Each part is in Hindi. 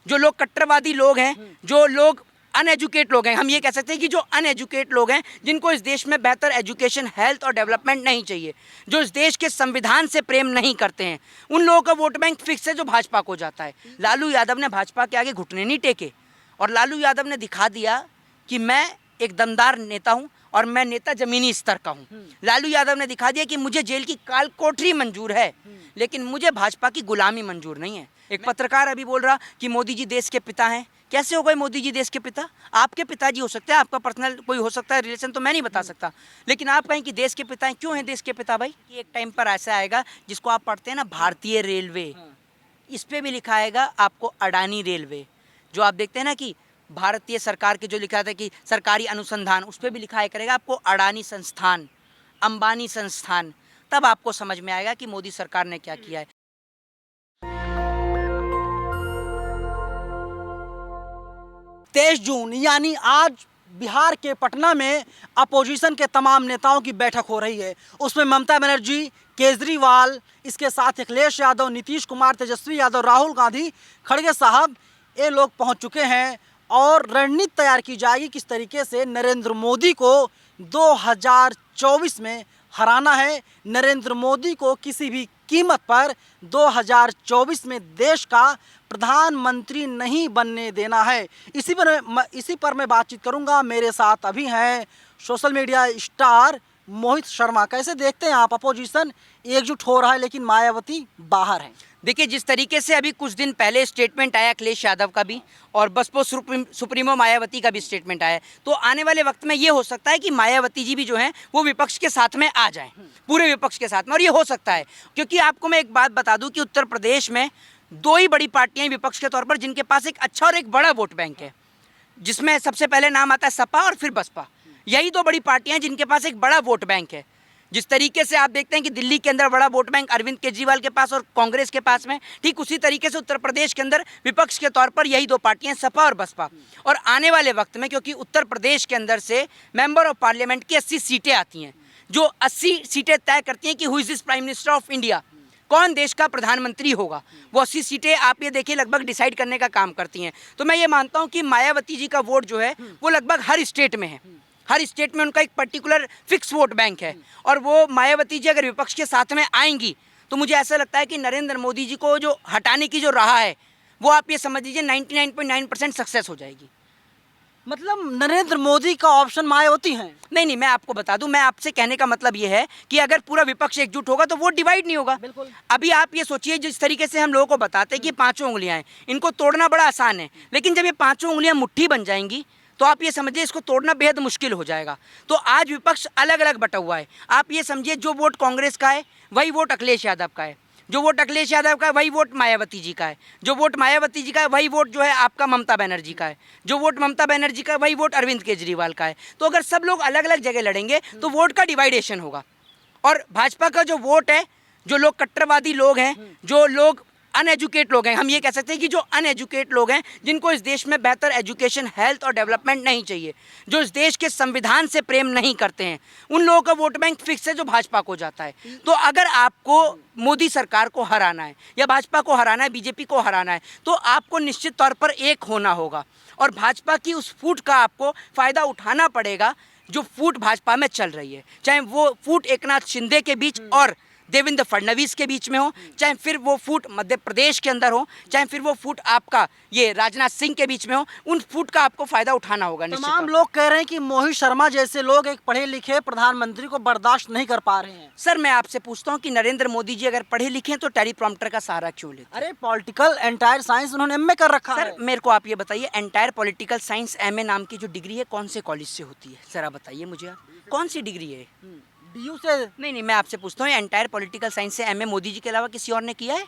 जो लोग कट्टरवादी लोग हैं, जो लोग अनएजुकेट लोग हैं, हम ये कह सकते हैं कि जो अनएजुकेट लोग हैं, जिनको इस देश में बेहतर एजुकेशन, हेल्थ और डेवलपमेंट नहीं चाहिए, जो इस देश के संविधान से प्रेम नहीं करते हैं, उन लोगों का वोट बैंक फिक्स है जो भाजपा को जाता है। लालू यादव ने भाजपा के आगे घुटने नहीं टेके और लालू यादव ने दिखा दिया कि मैं एक दमदार नेता हूं और मैं नेता जमीनी स्तर का हूं। लालू यादव ने दिखा दिया कि मुझे जेल की काल कोठरी मंजूर है, लेकिन मुझे भाजपा की गुलामी मंजूर नहीं है। एक पत्रकार अभी बोल रहा कि मोदी जी देश के पिता हैं। कैसे हो गए मोदी जी देश के पिता? आपके पिताजी हो सकते हैं, आपका पर्सनल कोई हो सकता है रिलेशन, तो मैं नहीं बता सकता, लेकिन आप कहें कि देश के पिता हैं। क्यों हैं देश के पिता भाई? एक टाइम पर ऐसा आएगा जिसको आप पढ़ते हैं ना, भारतीय रेलवे, इस पे भी लिखा आएगा आपको अडानी रेलवे। जो आप देखते हैं ना कि भारतीय सरकार के जो लिखा था कि सरकारी अनुसंधान, उस पर भी लिखा है करेगा आपको अडानी संस्थान, अंबानी संस्थान। तब आपको समझ में आएगा कि मोदी सरकार ने क्या किया है। 23 जून यानी आज बिहार के पटना में अपोजिशन के तमाम नेताओं की बैठक हो रही है। उसमें ममता बनर्जी, केजरीवाल, इसके साथ अखिलेश यादव, नीतीश कुमार, तेजस्वी यादव, राहुल गांधी, खड़गे साहब, ये लोग पहुंच चुके हैं और रणनीति तैयार की जाएगी किस तरीके से नरेंद्र मोदी को 2024 में हराना है। नरेंद्र मोदी को किसी भी कीमत पर 2024 में देश का प्रधानमंत्री नहीं बनने देना है। इसी पर मैं बातचीत करूंगा। मेरे साथ अभी हैं social media star Mohit Sharma. कैसे देखते हैं आप, अपोजिशन एकजुट हो रहा है लेकिन मायावती बाहर है? देखिए, जिस तरीके से अभी कुछ दिन पहले स्टेटमेंट आया अखिलेश यादव का भी और बसपा सुप्रीमो मायावती का भी स्टेटमेंट आया, तो आने वाले वक्त में ये हो सकता है कि मायावती जी भी जो हैं वो विपक्ष के साथ में आ जाएं, पूरे विपक्ष के साथ में। और ये हो सकता है क्योंकि आपको मैं एक बात बता दूं कि उत्तर प्रदेश में दो ही बड़ी पार्टियां विपक्ष के तौर पर जिनके पास एक अच्छा और एक बड़ा वोट बैंक है, जिसमें सबसे पहले नाम आता है सपा और फिर बसपा। यही दो बड़ी पार्टियां जिनके पास एक बड़ा वोट बैंक है। जिस तरीके से आप देखते हैं कि दिल्ली के अंदर बड़ा वोट बैंक अरविंद केजरीवाल के पास और कांग्रेस के पास में, ठीक उसी तरीके से उत्तर प्रदेश के अंदर विपक्ष के तौर पर यही दो पार्टियां सपा और बसपा। और आने वाले वक्त में क्योंकि उत्तर प्रदेश के अंदर से मेंबर ऑफ पार्लियामेंट की 80 सीटें आती हैं, जो 80 सीटें तय करती हैं कि who is this prime minister of India, कौन देश का प्रधानमंत्री होगा। वो 80 सीटें आप ये देखिए लगभग डिसाइड करने का काम करती हैं। तो मैं ये मानता हूँ कि मायावती जी का वोट जो है वो लगभग हर स्टेट में है, हर स्टेट में उनका एक पर्टिकुलर फिक्स वोट बैंक है। और वो मायावती जी अगर विपक्ष के साथ में आएंगी तो मुझे ऐसा लगता है कि नरेंद्र मोदी जी को जो हटाने की जो राह है वो आप ये समझ लीजिए 99.9% सक्सेस हो जाएगी। मतलब नरेंद्र मोदी का ऑप्शन मायावती है? नहीं, मैं आपको बता दूं, मैं आपसे कहने का मतलब ये है कि अगर पूरा विपक्ष एकजुट होगा तो वोट डिवाइड नहीं होगा। बिल्कुल। अभी आप ये सोचिए, जिस तरीके से हम लोगों को बताते हैं कि पांचों उंगलियां हैं, इनको तोड़ना बड़ा आसान है, लेकिन जब ये पांचों उंगलियां मुट्ठी बन जाएंगी तो आप ये समझिए इसको तोड़ना बेहद मुश्किल हो जाएगा। तो आज विपक्ष अलग अलग बटा हुआ है। आप ये समझिए जो वोट कांग्रेस का है वही वोट अखिलेश यादव का है, जो वोट अखिलेश यादव का है वही वोट मायावती जी का है, जो वोट मायावती जी का है वही वोट जो है आपका ममता बनर्जी का है, जो वोट ममता बनर्जी का है वही वोट अरविंद केजरीवाल का है। तो अगर सब लोग अलग अलग जगह लड़ेंगे तो वोट का डिवाइडेशन होगा। और भाजपा का जो वोट है, जो लोग कट्टरवादी लोग हैं, जो लोग अनएजुकेट लोग हैं, हम ये कह सकते हैं कि जो अनएजुकेट लोग हैं, जिनको इस देश में बेहतर एजुकेशन, हेल्थ और डेवलपमेंट नहीं चाहिए, जो इस देश के संविधान से प्रेम नहीं करते हैं, उन लोगों का वोट बैंक फिक्स है जो भाजपा को जाता है। तो अगर आपको मोदी सरकार को हराना है या भाजपा को हराना है, बीजेपी को हराना है, तो आपको निश्चित तौर पर एक होना होगा और भाजपा की उस फूट का आपको फ़ायदा उठाना पड़ेगा जो फूट भाजपा में चल रही है। चाहे वो फूट एकनाथ शिंदे के बीच और देवेंद्र फडणवीस के बीच में हो, चाहे फिर वो फूट मध्य प्रदेश के अंदर हो, चाहे फिर वो फूट आपका ये राजनाथ सिंह के बीच में हो, उन फूट का आपको फायदा उठाना होगा। तमाम लोग कह रहे हैं कि मोहित शर्मा जैसे लोग एक पढ़े लिखे प्रधानमंत्री को बर्दाश्त नहीं कर पा रहे हैं। सर, मैं आपसे पूछता हूँ कि नरेंद्र मोदी जी अगर पढ़े लिखे हैं तो टेलीप्रॉम्प्टर का सहारा क्यों लेते? अरे पॉलिटिकल एंटायर साइंस उन्होंने एमए कर रखा है। सर मेरे को आप ये बताइए, एंटायर पॉलिटिकल साइंस एमए नाम की जो डिग्री है कौन से कॉलेज से होती है? जरा बताइए मुझे आप, कौन सी डिग्री है? डीयू से? नहीं, मैं आपसे पूछता हूँ एंटायर पॉलिटिकल साइंस से एमए मोदी जी के अलावा किसी और ने किया है?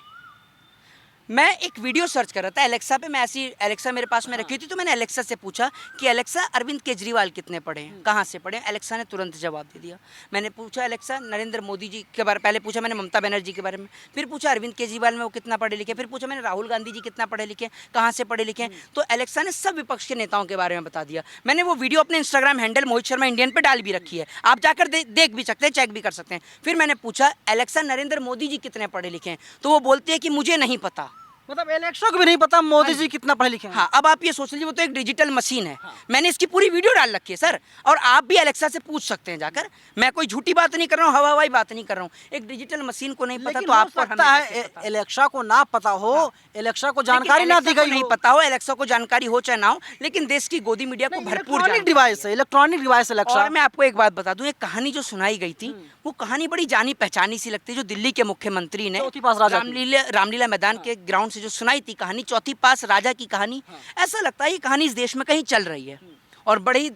मैं एक वीडियो सर्च कर रहा था एलेक्सा पे, मैं ऐसी एलेक्सा मेरे पास में रखी थी, तो मैंने एलेक्सा से पूछा कि एलेक्सा अरविंद केजरीवाल कितने पढ़े हैं, कहाँ से पढ़े हैं? एलेक्सा ने तुरंत जवाब दे दिया। मैंने पूछा एलेक्सा नरेंद्र मोदी जी के बारे, पहले पूछा मैंने ममता बनर्जी के बारे में, फिर पूछा अरविंद केजरीवाल में वो कितना पढ़े लिखे, फिर पूछा मैंने राहुल गांधी जी कितना पढ़े लिखे, कहाँ से पढ़े लिखे हैं, तो एलेक्सा ने सब विपक्ष के नेताओं के बारे में बता दिया। मैंने वो वीडियो अपने Instagram handle Mohit Sharma Indian पर डाल भी रखी है, आप जाकर देख भी सकते हैं, चेक भी कर सकते हैं। फिर मैंने पूछा एलेक्सा नरेंद्र मोदी जी कितने पढ़े लिखे हैं, तो वो बोलती है कि मुझे नहीं पता। मतलब इलेक्शन को भी नहीं पता मोदी जी कितना पढ़े लिखे हैं। हाँ, अब आप ये सोच लीजिए वो तो एक डिजिटल मशीन है। मैंने इसकी पूरी वीडियो डाल रखी है सर, और आप भी अलेक्सा से पूछ सकते हैं जाकर। मैं कोई झूठी बात नहीं कर रहा हूँ, हवा हवाई बात नहीं कर रहा हूँ। एक डिजिटल मशीन को नहीं पता लेकिन तो हो आपको और सकता हमें है कैसे पता? एलेक्सा को ना पता हो, एलेक्सा को जानकारी ना दी एलेक्सा को गई नहीं हो। पता हो, एलेक्सा को जानकारी हो चाहे ना हो, लेकिन देश की गोदी मीडिया को भरपूर इलेक्ट्रॉनिक जानकारी डिवाइस है, इलेक्ट्रॉनिक डिवाइस एलेक्सा। और मैं आपको एक बात बता दूं, एक कहानी जो सुनाई गई थी वो कहानी बड़ी जानी पहचानी सी लगती है, जो दिल्ली के मुख्यमंत्री ने चौथी पास राजा की। रामलीला मैदान के ग्राउंड से जो सुनाई थी कहानी, चौथी पास राजा की कहानी। ऐसा लगता है ये कहानी इस देश में कहीं चल रही है, और बड़ी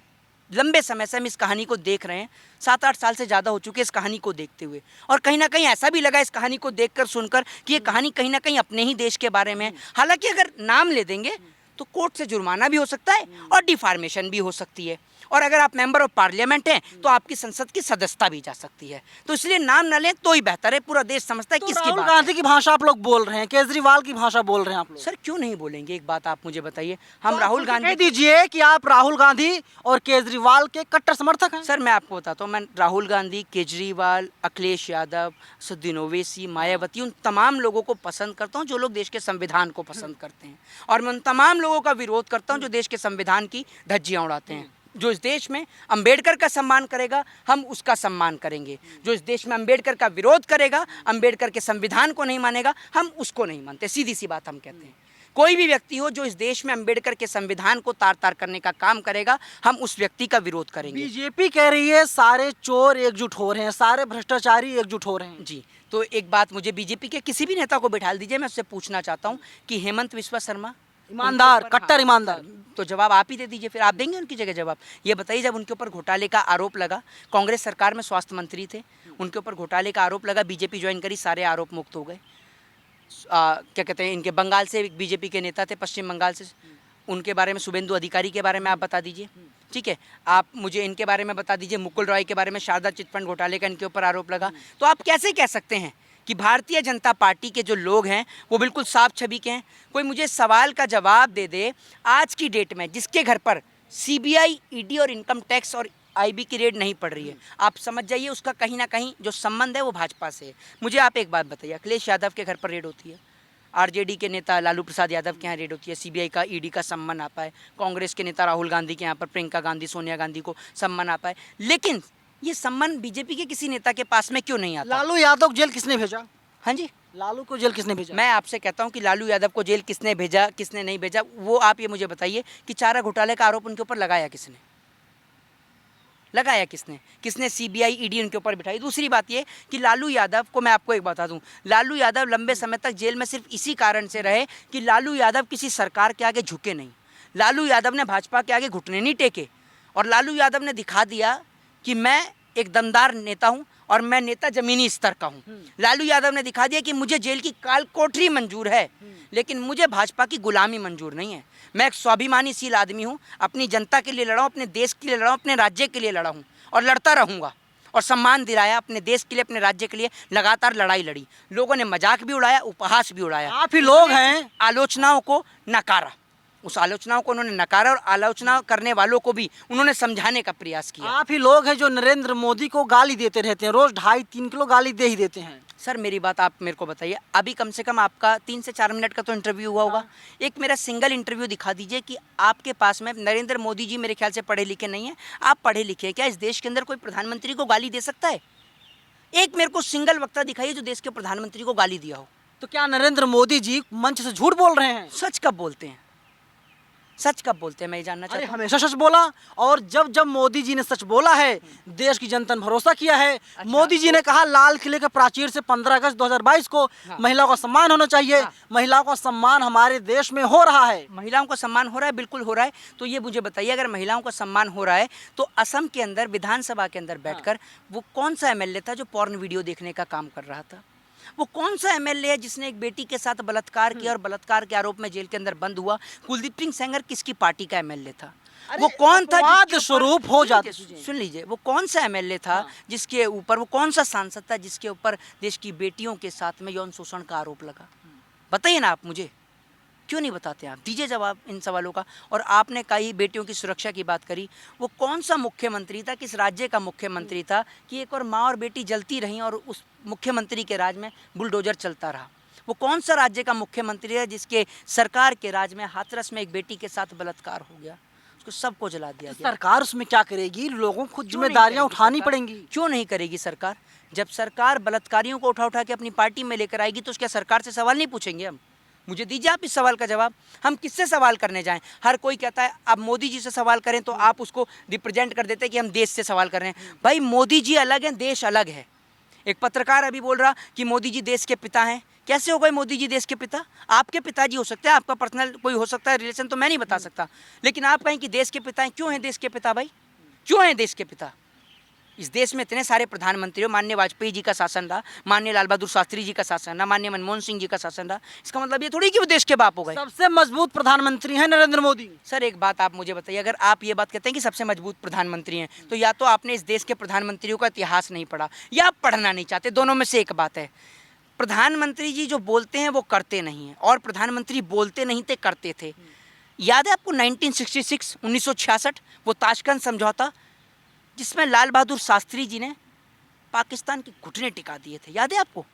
लंबे समय से हम इस कहानी को देख रहे हैं। 7-8 साल से ज़्यादा हो चुके इस कहानी को देखते हुए, और कहीं ना कहीं ऐसा भी लगा इस कहानी को देखकर सुनकर कि ये कहानी कहीं ना कहीं अपने ही देश के बारे में है। हालांकि अगर नाम ले देंगे तो कोर्ट से जुर्माना भी हो सकता है और डिफार्मेशन भी हो सकती है, और अगर आप मेंबर ऑफ पार्लियामेंट हैं तो आपकी संसद की सदस्यता भी जा सकती है। तो इसलिए नाम न लें तो ही बेहतर है, पूरा देश समझता है तो किसकी राहुल बात है। गांधी की भाषा आप लोग बोल रहे हैं, केजरीवाल की भाषा बोल रहे हैं आप लोग। सर क्यों नहीं बोलेंगे? एक बात आप मुझे बताइए, हम तो राहुल आप कह गांधी दीजिए कि आप राहुल गांधी और केजरीवाल के कट्टर समर्थक हैं। सर मैं आपको बताता हूँ, मैं राहुल गांधी, केजरीवाल, अखिलेश यादव, सुदीन ओवैसी, मायावती, उन तमाम लोगों को पसंद करता हूँ जो लोग देश के संविधान को पसंद करते हैं, और मैं उन तमाम लोगों का विरोध करता हूँ जो देश के संविधान की धज्जियाँ उड़ाते हैं। जो इस देश में अंबेडकर का सम्मान करेगा हम उसका सम्मान करेंगे, जो इस देश में अंबेडकर का विरोध करेगा, अंबेडकर के संविधान को नहीं मानेगा, हम उसको नहीं मानते। सीधी सी बात हम कहते हैं। कोई भी व्यक्ति हो जो इस देश में अंबेडकर के संविधान को तार तार करने का काम करेगा, हम उस व्यक्ति का विरोध करेंगे। बीजेपी कह रही है सारे चोर एकजुट हो रहे हैं, सारे भ्रष्टाचारी एकजुट हो रहे हैं। जी, तो एक बात मुझे बीजेपी के किसी भी नेता को बिठा दीजिए, मैं उससे पूछना चाहता हूँ कि हेमंत बिस्वा शर्मा ईमानदार, उनके ऊपर- कट्टर ईमानदार। तो जवाब आप ही दे दीजिए, फिर आप देंगे उनकी जगह जवाब। ये बताइए, जब उनके ऊपर घोटाले का आरोप लगा, कांग्रेस सरकार में स्वास्थ्य मंत्री थे, उनके ऊपर घोटाले का आरोप लगा, बीजेपी ज्वाइन करी, सारे आरोप मुक्त हो गए। क्या कहते हैं, इनके बंगाल से बीजेपी के नेता थे, पश्चिम बंगाल से, उनके बारे में, शुभेंदु अधिकारी के बारे में आप बता दीजिए। ठीक है, आप मुझे इनके बारे में बता दीजिए, मुकुल रॉय के बारे में, शारदा चिटफंड घोटाले का इनके ऊपर आरोप लगा। तो आप कैसे कह सकते हैं कि भारतीय जनता पार्टी के जो लोग हैं वो बिल्कुल साफ छवि के हैं? कोई मुझे सवाल का जवाब दे दे, आज की डेट में जिसके घर पर सीबीआई, ईडी और इनकम टैक्स और आईबी की रेड नहीं पड़ रही है, आप समझ जाइए उसका कहीं ना कहीं जो संबंध है वो भाजपा से है। मुझे आप एक बात बताइए, अखिलेश यादव के घर पर रेड होती है, आरजेडी के नेता लालू प्रसाद यादव के यहाँ रेड होती है, सीबीआई का, ईडी का सम्मान आता है, कांग्रेस के नेता राहुल गांधी के यहाँ पर प्रियंका गांधी, सोनिया गांधी को सम्मान आता है, लेकिन ये सम्मान बीजेपी के किसी नेता के पास में क्यों नहीं आता? लालू यादव को जेल किसने भेजा? हाँ जी, लालू को जेल किसने भेजा? मैं आपसे कहता हूँ कि लालू यादव को जेल किसने भेजा, किसने नहीं भेजा, वो आप ये मुझे बताइए कि चारा घोटाले का आरोप उनके ऊपर लगाया किसने? लगाया किसने? किसने सीबीआई, ईडी उनके ऊपर बिठाई? दूसरी बात ये कि लालू यादव को मैं आपको एक बता दूं, लालू यादव लंबे समय तक जेल में सिर्फ इसी कारण से रहे कि लालू यादव किसी सरकार के आगे झुके नहीं, लालू यादव ने भाजपा के आगे घुटने नहीं टेके, और लालू यादव ने दिखा दिया कि मैं एक दमदार नेता हूं और मैं नेता जमीनी स्तर का हूं। लालू यादव ने दिखा दिया कि मुझे जेल की काल कोठरी मंजूर है, लेकिन मुझे भाजपा की गुलामी मंजूर नहीं है। मैं एक स्वाभिमानीशील आदमी हूं, अपनी जनता के लिए लड़ा हूं, अपने देश के लिए लड़ा हूं, अपने राज्य के लिए लड़ा हूं और लड़ता रहूंगा, और सम्मान दिलाया अपने देश के लिए, अपने राज्य के लिए लगातार लड़ाई लड़ी। लोगों ने मजाक भी उड़ाया, उपहास भी उड़ाया, आप ही लोग हैं। आलोचनाओं को नकारा, उस आलोचनाओं को उन्होंने नकारा, और आलोचना करने वालों को भी उन्होंने समझाने का प्रयास किया। आप ही लोग हैं जो नरेंद्र मोदी को गाली देते रहते हैं, रोज 2.5-3 किलो गाली दे ही देते हैं। सर मेरी बात आप मेरे को बताइए, अभी कम से कम आपका 3 से 4 मिनट का तो इंटरव्यू हुआ होगा, एक मेरा सिंगल इंटरव्यू दिखा दीजिए कि आपके पास में, नरेंद्र मोदी जी मेरे ख्याल से पढ़े लिखे नहीं हैं, आप पढ़े लिखे हैं, क्या इस देश के अंदर कोई प्रधानमंत्री को गाली दे सकता है? एक मेरे को सिंगल वक्ता दिखाइए जो देश के प्रधानमंत्री को गाली दिया हो। तो क्या नरेंद्र मोदी जी मंच से झूठ बोल रहे हैं? सच कब बोलते हैं? सच कब बोलते हैं, मैं ये जानना अरे चाहता हूँ। हमेशा सच बोला, और जब जब मोदी जी ने सच बोला है, देश की जनता ने भरोसा किया है। मोदी जी ने कहा लाल किले के प्राचीर से 15 अगस्त 2022 को महिलाओं का सम्मान होना चाहिए। महिलाओं का सम्मान हमारे देश में हो रहा है। महिलाओं का सम्मान हो रहा है, बिल्कुल हो रहा है। तो ये मुझे बताइए, अगर महिलाओं का सम्मान हो रहा है तो असम के अंदर विधानसभा के अंदर बैठकर वो कौन सा एमएलए था जो पोर्न वीडियो देखने का काम कर रहा था? वो कौन सा एमएलए है जिसने एक बेटी के साथ बलात्कार किया और बलात्कार के आरोप में जेल के अंदर बंद हुआ? कुलदीप सिंह सेंगर किसकी पार्टी का एमएलए था? वो कौन था अपवाद जिसके ऊपर- स्वरूप हो जाते सुन लीजिए, वो कौन सा एमएलए था जिसके ऊपर, वो कौन सा सांसद था जिसके ऊपर देश की बेटियों के साथ में यौन शोषण का आरोप लगा? बताइए ना आप मुझे, क्यों नहीं बताते आप? दीजिए जवाब इन सवालों का। और आपने कई बेटियों की सुरक्षा की बात करी, वो कौन सा मुख्यमंत्री था, किस राज्य का मुख्यमंत्री था कि एक और माँ और बेटी जलती रहीं और उस मुख्यमंत्री के राज में बुलडोजर चलता रहा? वो कौन सा राज्य का मुख्यमंत्री है जिसके सरकार के राज में हाथरस में एक बेटी के साथ बलात्कार हो गया, उसको सबको जला दिया गया। सरकार उसमें क्या करेगी? लोगों को खुद क्यों नहीं जिम्मेदारियां करेगी उठानी सरकार? पड़ेंगी। क्यों नहीं करेगी सरकार? जब सरकार बलात्कारियों को उठा उठा के अपनी पार्टी में लेकर आएगी तो क्या सरकार से सवाल नहीं पूछेंगे हम? मुझे दीजिए आप इस सवाल का जवाब। हम किससे सवाल करने जाएं? हर कोई कहता है अब मोदी जी से सवाल करें तो आप उसको रिप्रेजेंट कर देते हैं कि हम देश से सवाल कर रहे हैं। भाई मोदी जी अलग हैं, देश अलग है। एक पत्रकार अभी बोल रहा कि मोदी जी देश के पिता हैं। कैसे हो गए मोदी जी देश के पिता? आपके पिताजी हो सकते हैं, आपका पर्सनल कोई हो सकता है रिलेशन, तो मैं नहीं बता सकता, लेकिन आप कहें कि देश के पिता हैं। क्यों हैं देश के पिता भाई? क्यों हैं देश के पिता? इस देश में इतने सारे प्रधानमंत्री हो, माननीय वाजपेयी जी का शासन रहा, माननीय लाल बहादुर शास्त्री जी का शासन रहा, माननीय मनमोहन सिंह जी का शासन रहा, इसका मतलब ये थोड़ी कि वो देश के बाप हो गए। सबसे मजबूत प्रधानमंत्री हैं नरेंद्र मोदी। सर एक बात आप मुझे बताइए, अगर आप ये बात कहते हैं कि सबसे मजबूत प्रधानमंत्री हैं तो या तो आपने इस देश के प्रधानमंत्रियों का इतिहास नहीं पढ़ा या आप पढ़ना नहीं चाहते, दोनों में से एक बात है। प्रधानमंत्री जी जो बोलते हैं वो करते नहीं हैं, और प्रधानमंत्री बोलते नहीं थे करते थे। याद है आपको 1966 1966 वो ताशकंद समझौता, जिसमें लाल बहादुर शास्त्री जी ने पाकिस्तान के घुटने टिका दिए थे, याद है आपको?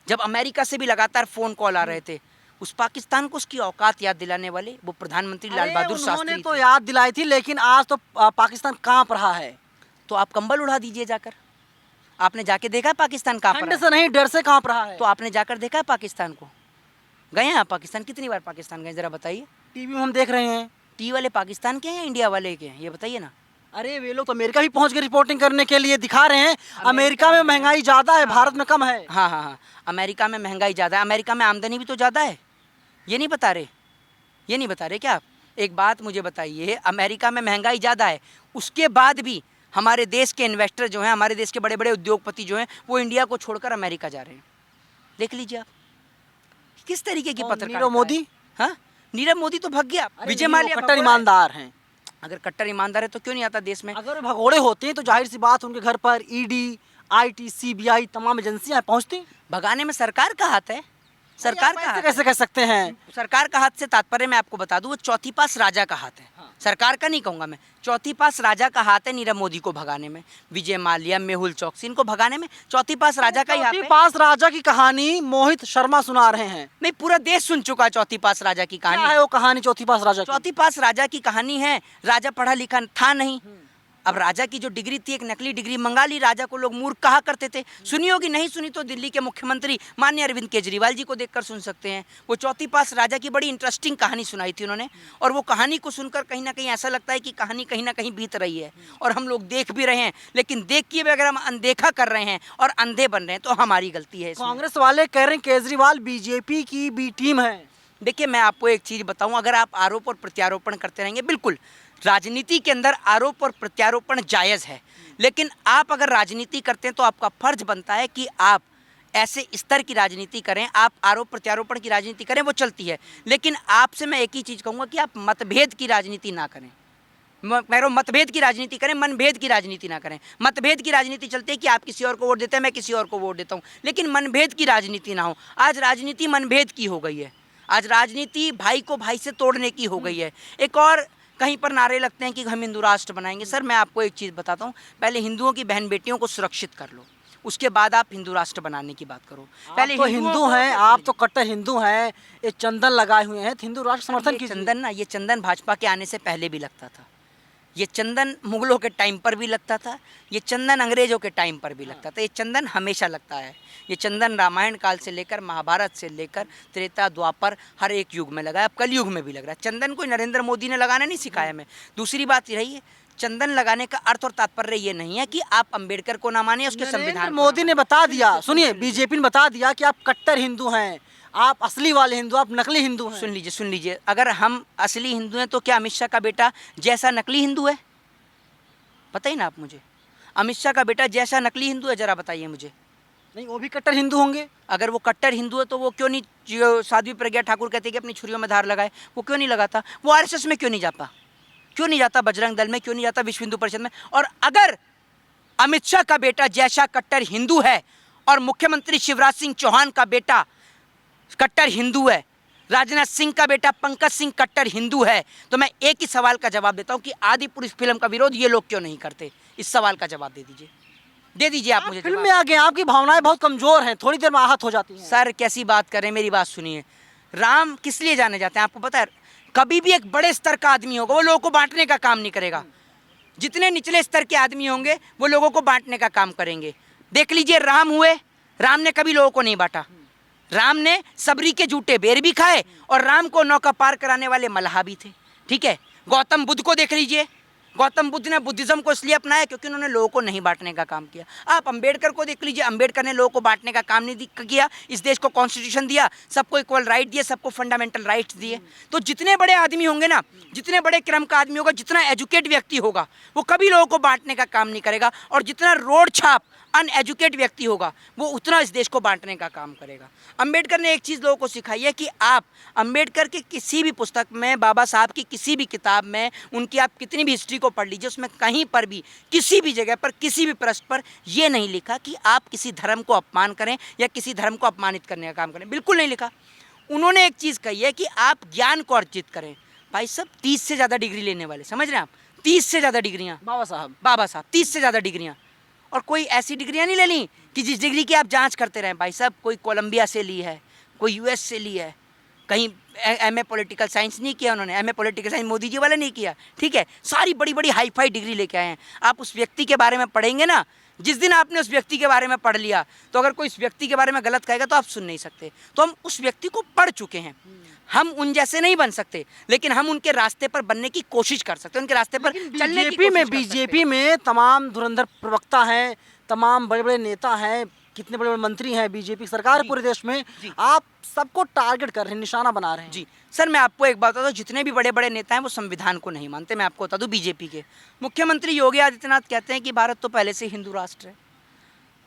जब अमेरिका से भी लगातार फ़ोन कॉल आ रहे थे, उस पाकिस्तान को उसकी औकात याद दिलाने वाले वो प्रधानमंत्री लाल बहादुर शास्त्री उन्होंने तो थे। याद दिलाई थी, लेकिन आज तो पाकिस्तान कांप रहा है। तो आप कंबल उड़ा दीजिए जाकर। आपने जाके देखा है पाकिस्तान कांप ठंड रहा है? से नहीं, डर से कांप रहा है। तो आपने जाकर देखा है पाकिस्तान को? गए हैं आप पाकिस्तान? कितनी बार पाकिस्तान गए, ज़रा बताइए। टीवी में हम देख रहे हैं। टी वाले पाकिस्तान के हैं या इंडिया वाले के हैं, ये बताइए ना। अरे वे लोग तो अमेरिका भी पहुंच गए रिपोर्टिंग करने के लिए, दिखा रहे हैं अमेरिका में महंगाई ज्यादा है, भारत में कम है। हाँ हाँ हाँ, अमेरिका में महंगाई ज़्यादा है, अमेरिका में आमदनी भी तो ज़्यादा है। ये नहीं बता रहे? ये नहीं बता रहे क्या आप? एक बात मुझे बताइए, अमेरिका में महंगाई ज़्यादा है, उसके बाद भी हमारे देश के इन्वेस्टर जो हैं, हमारे देश के बड़े बड़े उद्योगपति जो हैं, वो इंडिया को छोड़कर अमेरिका जा रहे हैं। देख लीजिए आप किस तरीके की पत्रकारिता नीरव मोदी? है। हाँ, नीरव मोदी तो भाग गया। विजय नहीं, वो माल्या कट्टर भगोड़ा है। ईमानदार हैं। अगर कट्टर ईमानदार है तो क्यों नहीं आता देश में? अगर वे भगोड़े होते हैं तो जाहिर सी बात उनके घर पर ईडी, आईटी, सीबीआई तमाम एजेंसियां पहुंचती। भगाने में सरकार का हाथ है, सरकार का हाथ है। कैसे कह सकते हैं? सरकार का हाथ से तात्पर्य मैं आपको बता दूं, वो चौथी पास राजा का हाथ है। सरकार का नहीं कहूंगा मैं, चौथी पास राजा का हाथ है नीरव मोदी को भगाने में, विजय माल्या, मेहुल चौकसी, इनको भगाने में चौथी पास राजा का ही हाथ चौथी है। पास राजा की कहानी मोहित शर्मा सुना रहे हैं। नहीं, पूरा देश सुन चुका है चौथी पास राजा की क्या कहानी। है वो कहानी चौथी पास राजा की? चौथी पास राजा की कहानी है, राजा पढ़ा लिखा था नहीं। अब राजा की जो डिग्री थी, एक नकली डिग्री मंगा ली, राजा को लोग मूर्ख कहा करते थे। सुनी होगी, नहीं सुनी तो दिल्ली के मुख्यमंत्री माननीय अरविंद केजरीवाल जी को देखकर सुन सकते हैं। वो चौथी पास राजा की बड़ी इंटरेस्टिंग कहानी सुनाई थी उन्होंने, और वो कहानी को सुनकर कहीं ना कहीं ऐसा लगता है कि कहानी कहीं ना कहीं बीत रही है और हम लोग देख भी रहे हैं, लेकिन देख के भी अगर हम अनदेखा कर रहे हैं और अंधे बन रहे हैं तो हमारी गलती है इसमें। कांग्रेस वाले कह रहे हैं केजरीवाल बीजेपी की बी टीम है। देखिए मैं आपको एक चीज़ बताऊं, अगर आप आरोप और प्रत्यारोपण करते रहेंगे, बिल्कुल राजनीति के अंदर आरोप और प्रत्यारोपण जायज़ है, लेकिन आप अगर राजनीति करते हैं तो आपका फर्ज बनता है कि आप ऐसे स्तर की राजनीति करें, आप आरोप प्रत्यारोपण की राजनीति करें, वो चलती है, लेकिन आपसे मैं एक ही चीज़ कहूँगा कि आप मतभेद की राजनीति ना करें। मतभेद की राजनीति करें, मनभेद की राजनीति ना करें। मतभेद की राजनीति चलती है कि आप किसी और को वोट देते हैं, मैं किसी और को वोट देता हूँ, लेकिन मनभेद की राजनीति ना हो। आज राजनीति मनभेद की हो गई है, आज राजनीति भाई को भाई से तोड़ने की हो गई है। एक और कहीं पर नारे लगते हैं कि हम हिंदू राष्ट्र बनाएंगे। सर मैं आपको एक चीज़ बताता हूँ, पहले हिंदुओं की बहन बेटियों को सुरक्षित कर लो, उसके बाद आप हिंदू राष्ट्र बनाने की बात करो। पहले तो हिंदू हैं, आप तो कट्टर हिंदू हैं, ये चंदन लगाए हुए हैं, हिंदू राष्ट्र समर्थन की चंदन ना, ये चंदन भाजपा के आने से पहले भी लगता था, ये चंदन मुगलों के टाइम पर भी लगता था, ये चंदन अंग्रेजों के टाइम पर भी लगता था, ये चंदन हमेशा लगता है। ये चंदन रामायण काल से लेकर महाभारत से लेकर त्रेता द्वापर हर एक युग में लगा है, अब कल युग में भी लग रहा है। चंदन कोई नरेंद्र मोदी ने लगाना नहीं सिखाया हमें। दूसरी बात रही है, चंदन लगाने का अर्थ और तात्पर्य ये नहीं है कि आप अंबेडकर को ना माने, उसके संविधान। मोदी ने बता दिया, सुनिए बीजेपी ने बता दिया कि आप कट्टर हिंदू हैं, आप असली वाले हिंदू, आप नकली हिंदू हैं। सुन लीजिए, अगर हम असली हिंदू हैं तो क्या अमित शाह का बेटा जैसा नकली हिंदू है? बताइए ना आप मुझे, अमित शाह का बेटा जैसा नकली हिंदू है, जरा बताइए मुझे। नहीं, वो भी कट्टर हिंदू होंगे। अगर वो कट्टर हिंदू है तो वो क्यों नहीं, जो साध्वी प्रज्ञा ठाकुर कहते हैं कि अपनी छुरियों में धार लगाए, वो क्यों नहीं लगाता? वो आरएसएस में क्यों नहीं जाता? क्यों नहीं जाता बजरंग दल में? क्यों नहीं जाता विश्व हिंदू परिषद में? और अगर अमित शाह का बेटा जैसा कट्टर हिंदू है और मुख्यमंत्री शिवराज सिंह चौहान का बेटा कट्टर हिंदू है, राजनाथ सिंह का बेटा पंकज सिंह कट्टर हिंदू है, तो मैं एक ही सवाल का जवाब देता हूं कि आदि पुरुष फिल्म का विरोध ये लोग क्यों नहीं करते? इस सवाल का जवाब दे दीजिए। दे दीजिए आप मुझे फिल्म जवाब। में आ गए, आपकी भावनाएं बहुत कमजोर हैं, थोड़ी देर में आहत हो जाती हैं। सर कैसी बात करें, मेरी बात सुनिए। राम किस लिए जाने जाते हैं आपको पता है? कभी भी एक बड़े स्तर का आदमी होगा वो लोगों को बांटने का काम नहीं करेगा। जितने निचले स्तर के आदमी होंगे वो लोगों को बांटने का काम करेंगे। देख लीजिए राम हुए, राम ने कभी लोगों को नहीं बांटा। राम ने सबरी के जूठे बेर भी खाए और राम को नौका पार कराने वाले मल्लाह भी थे। ठीक है, गौतम बुद्ध को देख लीजिए। गौतम बुद्ध ने बुद्धिज्म को इसलिए अपनाया क्योंकि उन्होंने लोगों को नहीं बांटने का काम किया। आप अंबेडकर को देख लीजिए, अंबेडकर ने लोगों को बांटने का काम नहीं किया। इस देश को कॉन्स्टिट्यूशन दिया, सबको इक्वल राइट दिए, सबको फंडामेंटल राइट्स दिए। तो जितने बड़े आदमी होंगे ना, जितने बड़े क्रम का आदमी होगा, जितना एजुकेट व्यक्ति होगा, वो कभी लोगों को बांटने का काम नहीं करेगा। और जितना रोड छाप अनएजुकेट व्यक्ति होगा वो उतना इस देश को बांटने का काम करेगा। अंबेडकर ने एक चीज़ लोगों को सिखाई है कि आप अंबेडकर की किसी भी पुस्तक में, बाबा साहब की किसी भी किताब में, उनकी आप कितनी भी हिस्ट्री को पढ़ लीजिए, उसमें कहीं पर भी किसी भी जगह पर किसी भी पृष्ठ पर ये नहीं लिखा कि आप किसी धर्म को अपमान करें या किसी धर्म को अपमानित करने का काम करें। बिल्कुल नहीं लिखा। उन्होंने एक चीज़ कही है कि आप ज्ञान को अर्जित करें। भाई साहब 30 से ज़्यादा डिग्री लेने वाले, समझ रहे हैं आप? 30 से ज़्यादा डिग्रियाँ बाबा साहब 30 से ज़्यादा डिग्रियाँ। और कोई ऐसी डिग्रियां नहीं ले ली कि जिस डिग्री की आप जांच करते रहें। भाई साहब कोई कोलंबिया से ली है, कोई यूएस से ली है, कहीं एमए पॉलिटिकल साइंस नहीं किया उन्होंने। MA political science Modi ji वाला नहीं किया। ठीक है, सारी बड़ी बड़ी हाई फाई डिग्री लेके आए हैं। आप उस व्यक्ति के बारे में पढ़ेंगे ना, जिस दिन आपने उस व्यक्ति के बारे में पढ़ लिया तो अगर कोई उस व्यक्ति के बारे में गलत कहेगा तो आप सुन नहीं सकते। तो हम उस व्यक्ति को पढ़ चुके हैं। हम उन जैसे नहीं बन सकते, लेकिन हम उनके रास्ते पर बनने की कोशिश कर सकते हैं, उनके रास्ते पर चलने की कोशिश कर सकते हैं। बीजेपी में तमाम धुरंधर प्रवक्ता हैं, तमाम बड़े बड़े नेता हैं, कितने बड़े बड़े मंत्री हैं, बीजेपी सरकार पूरे देश में। आप सबको टारगेट कर रहे हैं, निशाना बना रहे हैं। जी सर, मैं आपको एक बात बता दूं, जितने भी बड़े बड़े नेता हैं वो संविधान को नहीं मानते। मैं आपको बता दूं, बीजेपी के मुख्यमंत्री योगी आदित्यनाथ कहते हैं कि भारत तो पहले से हिंदू राष्ट्र है।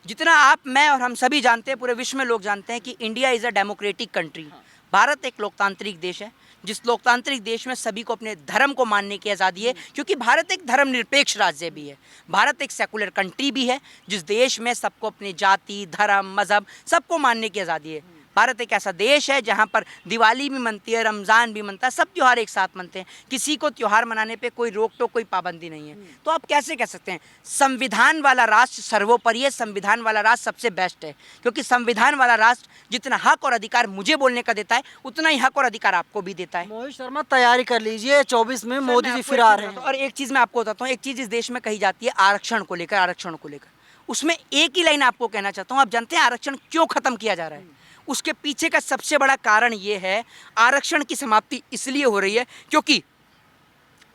जितना आप, मैं और हम सभी जानते हैं, पूरे विश्व में लोग जानते हैं कि India is a democratic country. Bharat एक लोकतांत्रिक देश है। जिस लोकतांत्रिक देश में सभी को अपने धर्म को मानने की आज़ादी है, क्योंकि भारत एक धर्मनिरपेक्ष राज्य भी है। भारत एक सेकुलर कंट्री भी है, जिस देश में सबको अपनी जाति, धर्म, मज़हब सबको मानने की आज़ादी है। भारत एक ऐसा देश है जहाँ पर दिवाली भी मनती है, रमज़ान भी मनता है, सब त्यौहार एक साथ मनते हैं। किसी को त्यौहार मनाने पे कोई रोक टोक, कोई पाबंदी नहीं है। तो आप कैसे कह सकते हैं संविधान वाला राष्ट्र सर्वोपरि है, संविधान वाला राष्ट्र सबसे बेस्ट है? क्योंकि संविधान वाला राष्ट्र जितना हक और अधिकार मुझे बोलने का देता है, उतना ही हक और अधिकार आपको भी देता है। मोहित शर्मा, तैयारी कर लीजिए, 24 में मोदी जी फिर आ रहे हैं। और एक चीज़ मैं आपको बताता हूँ, एक चीज़ इस देश में कही जाती है आरक्षण को लेकर, उसमें एक ही लाइन आपको कहना चाहता हूँ। आप जानते हैं आरक्षण क्यों खत्म किया जा रहा है? उसके पीछे का सबसे बड़ा कारण ये है, आरक्षण की समाप्ति इसलिए हो रही है क्योंकि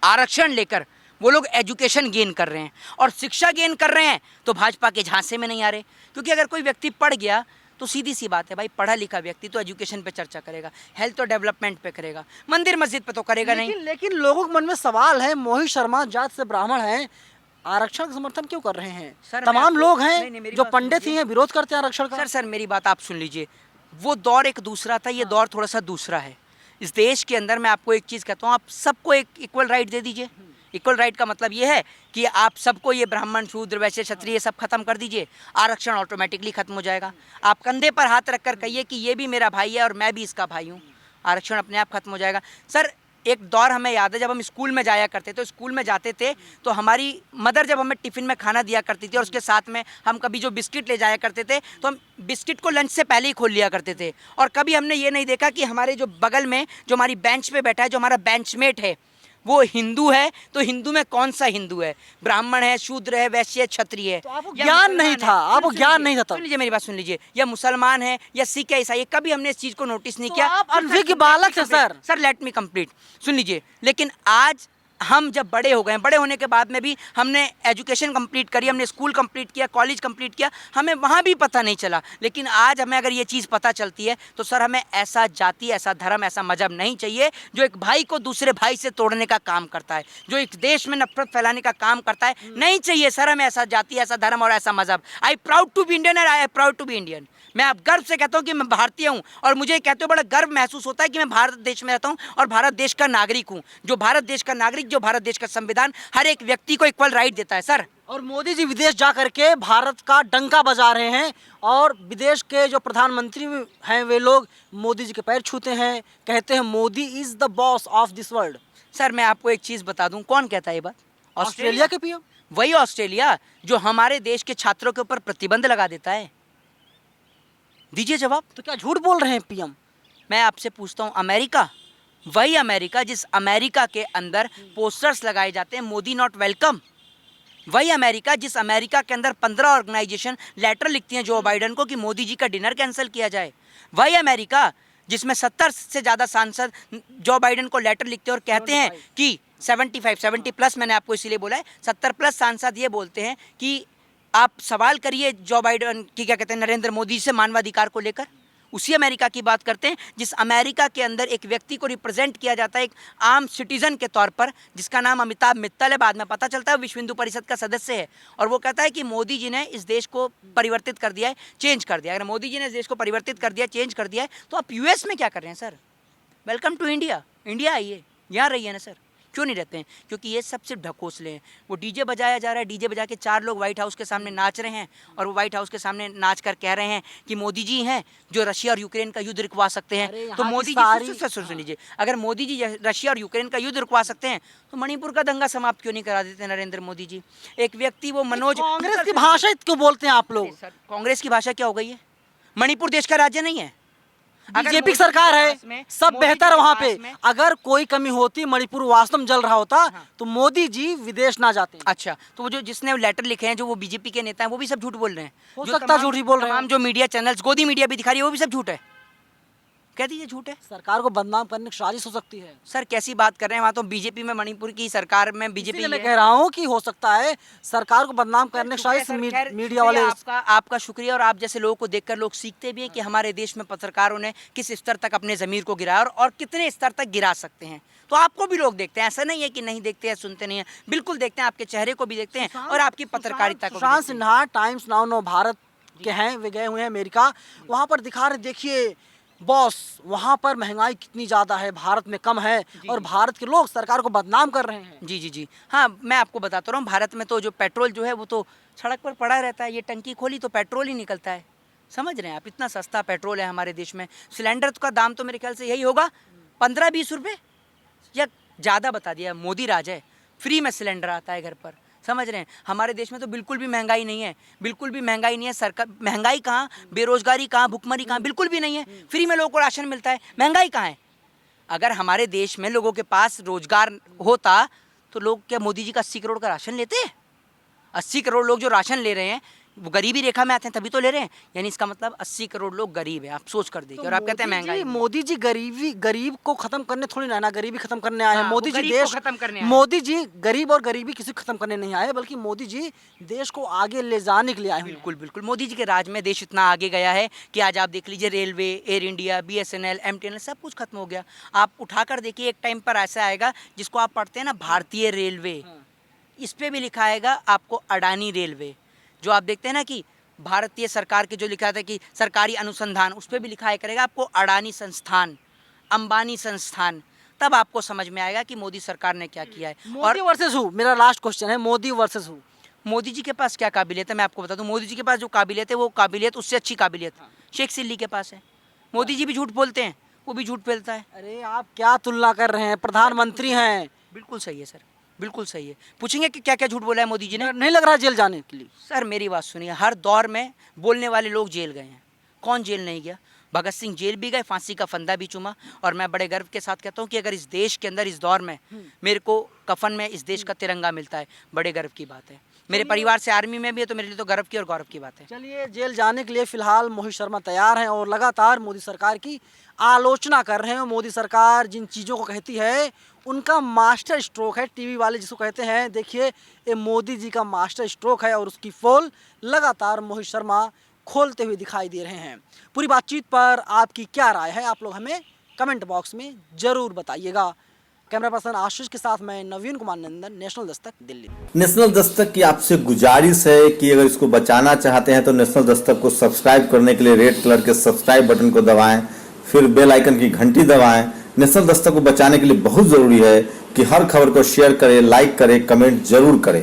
आरक्षण लेकर वो लोग एजुकेशन गेन कर रहे हैं और शिक्षा गेन कर रहे हैं, तो भाजपा के झांसे में नहीं आ रहे। क्योंकि अगर कोई व्यक्ति पढ़ गया तो सीधी सी बात है भाई, पढ़ा लिखा व्यक्ति तो एजुकेशन पे चर्चा करेगा, हेल्थ और डेवलपमेंट पे करेगा, मंदिर मस्जिद पे तो करेगा नहीं। लेकिन लोगों के मन में सवाल है, मोहित शर्मा जात से ब्राह्मण हैं, आरक्षण का समर्थन क्यों कर रहे हैं? सर, तमाम लोग हैं नहीं, जो पंडित ही हैं, विरोध करते हैं आरक्षण का। सर मेरी बात आप सुन लीजिए। वो दौर एक दूसरा था, ये दौर थोड़ा सा दूसरा है। इस देश के अंदर मैं आपको एक चीज़ कहता हूँ, आप सबको एक इक्वल राइट दे दीजिए। इक्वल राइट का मतलब ये है कि आप सबको, ये ब्राह्मण, शूद्र, वैश्य, क्षत्रिय सब खत्म कर दीजिए, आरक्षण ऑटोमेटिकली खत्म हो जाएगा। आप कंधे पर हाथ रखकर कहिए कि ये भी मेरा भाई है और मैं भी इसका भाई हूँ, आरक्षण अपने आप खत्म हो जाएगा। सर एक दौर हमें याद है, जब हम स्कूल में जाया करते थे, तो स्कूल में जाते थे तो हमारी मदर जब हमें टिफ़िन में खाना दिया करती थी और उसके साथ में हम कभी जो बिस्किट ले जाया करते थे, तो हम बिस्किट को लंच से पहले ही खोल लिया करते थे। और कभी हमने ये नहीं देखा कि हमारे जो बगल में जो हमारी बेंच पे बैठा है, जो हमारा बेंचमेट है, वो हिंदू है तो हिंदू में कौन सा हिंदू है, ब्राह्मण है, शूद्र है, वैश्य, क्षत्रिय है। तो आपको ज्ञान नहीं था, आपको ज्ञान नहीं था। सुन लीजिए मेरी बात सुन लीजिए, या मुसलमान है या सिख है, ईसाई है, कभी हमने इस चीज़ को नोटिस नहीं किया। आप अनभिज्ञ बालक है sir. Sir let me complete, सुन लीजिए। लेकिन आज हम जब बड़े हो गए, बड़े होने के बाद में भी हमने एजुकेशन कंप्लीट करी, हमने स्कूल कंप्लीट किया, कॉलेज कंप्लीट किया, हमें वहाँ भी पता नहीं चला। लेकिन आज हमें अगर ये चीज़ पता चलती है तो सर हमें ऐसा जाति, ऐसा धर्म, ऐसा मजहब नहीं चाहिए जो एक भाई को दूसरे भाई से तोड़ने का काम करता है, जो एक देश में नफरत फैलाने का काम करता है। नहीं चाहिए सर हमें ऐसा जाति, ऐसा धर्म और ऐसा मजहब। I proud to be Indian and I am proud to be Indian. मैं आप गर्व से कहता हूँ कि मैं भारतीय हूँ और मुझे कहते हुए बड़ा गर्व महसूस होता है कि मैं भारत देश में रहता हूँ और भारत देश का नागरिक हूँ। जो भारत देश का नागरिक, जो भारत देश का संविधान हर एक व्यक्ति को इक्वल राइट देता है सर। और मोदी जी विदेश जा करके भारत का डंका बजा रहे हैं और विदेश के जो प्रधानमंत्री हैं वे लोग मोदी जी के पैर छूते हैं, कहते हैं Modi is the boss of this world. Sir मैं आपको एक चीज़ बता दूं, कौन कहता है ये बात? ऑस्ट्रेलिया के पीएम। वही ऑस्ट्रेलिया जो हमारे देश के छात्रों के ऊपर प्रतिबंध लगा देता है। दीजिए जवाब। तो क्या झूठ बोल रहे हैं पीएम? मैं आपसे पूछता हूँ, अमेरिका, वही अमेरिका जिस अमेरिका के अंदर पोस्टर्स लगाए जाते हैं मोदी नॉट वेलकम, वही अमेरिका जिस अमेरिका के अंदर 15 ऑर्गेनाइजेशन लेटर लिखती हैं जो बाइडन को कि मोदी जी का डिनर कैंसिल किया जाए, वही अमेरिका जिसमें 70 से ज़्यादा सांसद जो बाइडन को लेटर लिखते हैं और कहते हैं कि 70 प्लस, मैंने आपको इसीलिए बोला है 70 प्लस सांसद ये बोलते हैं कि आप सवाल करिए जो बाइडन की, क्या कहते हैं, नरेंद्र मोदी से मानवाधिकार को लेकर। उसी अमेरिका की बात करते हैं जिस अमेरिका के अंदर एक व्यक्ति को रिप्रेजेंट किया जाता है एक आम सिटीजन के तौर पर, जिसका नाम अमिताभ मित्तल है, बाद में पता चलता है विश्व हिंदू परिषद का सदस्य है, और वो कहता है कि मोदी जी ने इस देश को परिवर्तित कर दिया है, चेंज कर दिया। अगर मोदी जी ने इस देश को परिवर्तित कर दिया, चेंज कर दिया है, तो आप यूएस में क्या कर रहे हैं sir? Welcome to India, India आइए, यहाँ रहिए ना सर। क्यों नहीं रहते हैं? क्योंकि ये सब सिर्फ ढकोसले हैं। वो डीजे बजाया जा रहा है, डीजे बजा के 4 लोग व्हाइट हाउस के सामने नाच रहे हैं, और वो व्हाइट हाउस के सामने नाच कर कह रहे हैं कि मोदी जी हैं जो रशिया और यूक्रेन का युद्ध रुकवा सकते हैं। तो मोदी जी सुन लीजिए, अगर मोदी जी रशिया और यूक्रेन का युद्ध रुकवा सकते हैं तो मणिपुर का दंगा समाप्त क्यों नहीं करा देते नरेंद्र मोदी जी? एक व्यक्ति वो मनोज, कांग्रेस की भाषा क्यों बोलते हैं आप लोग? कांग्रेस की भाषा क्या हो गई है? मणिपुर देश का राज्य नहीं है। बीजेपी सरकार है, सब बेहतर वहाँ पे। अगर कोई कमी होती, मणिपुर वास्तव में जल रहा होता, तो मोदी जी विदेश ना जाते। अच्छा, तो वो जो जिसने लेटर लिखे हैं जो वो बीजेपी के नेता हैं, वो भी सब झूठ बोल रहे हैं। हो सकता है झूठ ही बोल रहे हैं। तमाम जो मीडिया चैनल्स, गोदी मीडिया भी दिखा रही है, वो भी सब झूठ है। कह दीजिए झूठ है। सरकार को बदनाम करने की साजिश हो सकती है। सर कैसी बात कर रहे हैं? वहाँ तो बीजेपी में, मणिपुर की सरकार में बीजेपी। मैं कह रहा हूँ कि हो सकता है सरकार को बदनाम करने की साजिश मीडिया वाले। आपका शुक्रिया, और आप जैसे लोगों को देखकर लोग सीखते भी हैं कि हमारे देश में पत्रकारों ने किस स्तर तक अपने ज़मीर को गिराया और कितने स्तर तक गिरा सकते हैं। तो आपको भी लोग देखते हैं, ऐसा नहीं है कि नहीं देखते हैं, सुनते नहीं हैं, बिल्कुल देखते हैं, आपके चेहरे को भी देखते हैं और आपकी पत्रकारिता को। सुशांत सिन्हा टाइम्स नाउ भारत के हैं, वे गए हुए हैं अमेरिका, वहाँ पर दिखा रहे, देखिए बॉस वहाँ पर महंगाई कितनी ज़्यादा है, भारत में कम है, और भारत के लोग सरकार को बदनाम कर रहे हैं। जी जी जी हाँ, मैं आपको बताता रहा हूँ, भारत में तो जो पेट्रोल जो है वो तो सड़क पर पड़ा रहता है, ये टंकी खोली तो पेट्रोल ही निकलता है। समझ रहे हैं आप? इतना सस्ता पेट्रोल है हमारे देश में। सिलेंडर का दाम तो मेरे ख्याल से यही होगा 15-20 रुपये, या ज़्यादा बता दिया, मोदी राज है, फ्री में सिलेंडर आता है घर पर। समझ रहे हैं? हमारे देश में तो बिल्कुल भी महंगाई नहीं है, बिल्कुल भी महंगाई नहीं है। सरकार, महंगाई कहाँ, बेरोजगारी कहाँ, भुखमरी कहाँ, बिल्कुल भी नहीं है। फ्री में लोगों को राशन मिलता है, महंगाई कहाँ है? अगर हमारे देश में लोगों के पास रोजगार होता तो लोग क्या मोदी जी का 80 करोड़ का राशन लेते? 80 करोड़ लोग जो राशन ले रहे हैं वो गरीबी रेखा में आते हैं तभी तो ले रहे हैं, यानी इसका मतलब 80 करोड़ लोग गरीब है। आप सोच कर देखिए। और आप कहते हैं महंगाई। मोदी जी गरीब को खत्म करने थोड़ी ना गरीबी खत्म करने आए हैं। मोदी जी देश खत्म करने आए। मोदी जी गरीब और गरीबी किसी को खत्म करने नहीं आए, बल्कि मोदी जी देश को आगे ले जाने के लिए आए हैं। बिल्कुल बिल्कुल, मोदी जी के राज में देश इतना आगे गया है कि आज आप देख लीजिए, railway, air India, BSNL, MTNL सब कुछ खत्म हो गया। आप उठाकर देखिए, एक टाइम पर ऐसा आएगा जिसको आप पढ़ते हैं ना, भारतीय रेलवे, इस पे भी लिखा आएगा आपको अडानी रेलवे। जो आप देखते हैं ना कि भारतीय सरकार के जो लिखा था कि सरकारी अनुसंधान, उस पर भी लिखा है करेगा आपको अडानी संस्थान, अंबानी संस्थान। तब आपको समझ में आएगा कि मोदी सरकार ने क्या किया है। मोदी वर्सेस हूँ, मेरा लास्ट क्वेश्चन है, मोदी वर्सेस हूँ। मोदी जी के पास क्या काबिलियत है मैं आपको बता दूं। मोदी जी के पास जो काबिलियत है वो काबिलियत उससे अच्छी काबिलियत शेख सिल्ली के पास है। मोदी जी भी झूठ बोलते हैं, वो भी झूठ फैलता है। अरे आप क्या तुलना कर रहे हैं, प्रधानमंत्री हैं। बिल्कुल सही है सर, बिल्कुल सही है। पूछेंगे कि क्या क्या झूठ बोला है मोदी जी ने? नहीं लग रहा जेल जाने के लिए। सर मेरी बात सुनिए, हर दौर में बोलने वाले लोग जेल गए हैं, कौन जेल नहीं गया? भगत सिंह जेल भी गए, फांसी का फंदा भी चुमा। और मैं बड़े गर्व के साथ कहता हूँ कि अगर इस देश के अंदर इस दौर में मेरे को कफन में इस देश का तिरंगा मिलता है, बड़े गर्व की बात है। मेरे परिवार से आर्मी में भी है तो मेरे लिए तो गर्व की और गौरव की बात है। चलिए, जेल जाने के लिए फिलहाल मोहित शर्मा तैयार हैं और लगातार मोदी सरकार की आलोचना कर रहे हैं। मोदी सरकार जिन चीज़ों को कहती है उनका मास्टर स्ट्रोक है, टीवी वाले जिसको कहते हैं। देखिए, ये मोदी जी का मास्टर स्ट्रोक है और उसकी पोल लगातार मोहित शर्मा खोलते हुए दिखाई दे रहे हैं। पूरी बातचीत पर आपकी क्या राय है, आप लोग हमें कमेंट बॉक्स में ज़रूर बताइएगा। कैमरा पर्सन आशीष के साथ मैं नवीन कुमार नंदन, नेशनल दस्तक, दिल्ली। नेशनल दस्तक की आपसे गुजारिश है कि अगर इसको बचाना चाहते हैं तो नेशनल दस्तक को सब्सक्राइब करने के लिए रेड कलर के सब्सक्राइब बटन को दबाएं, फिर बेल आइकन की घंटी दबाएं। नेशनल दस्तक को बचाने के लिए बहुत जरूरी है कि हर खबर को शेयर करें, लाइक करें, कमेंट जरूर करें।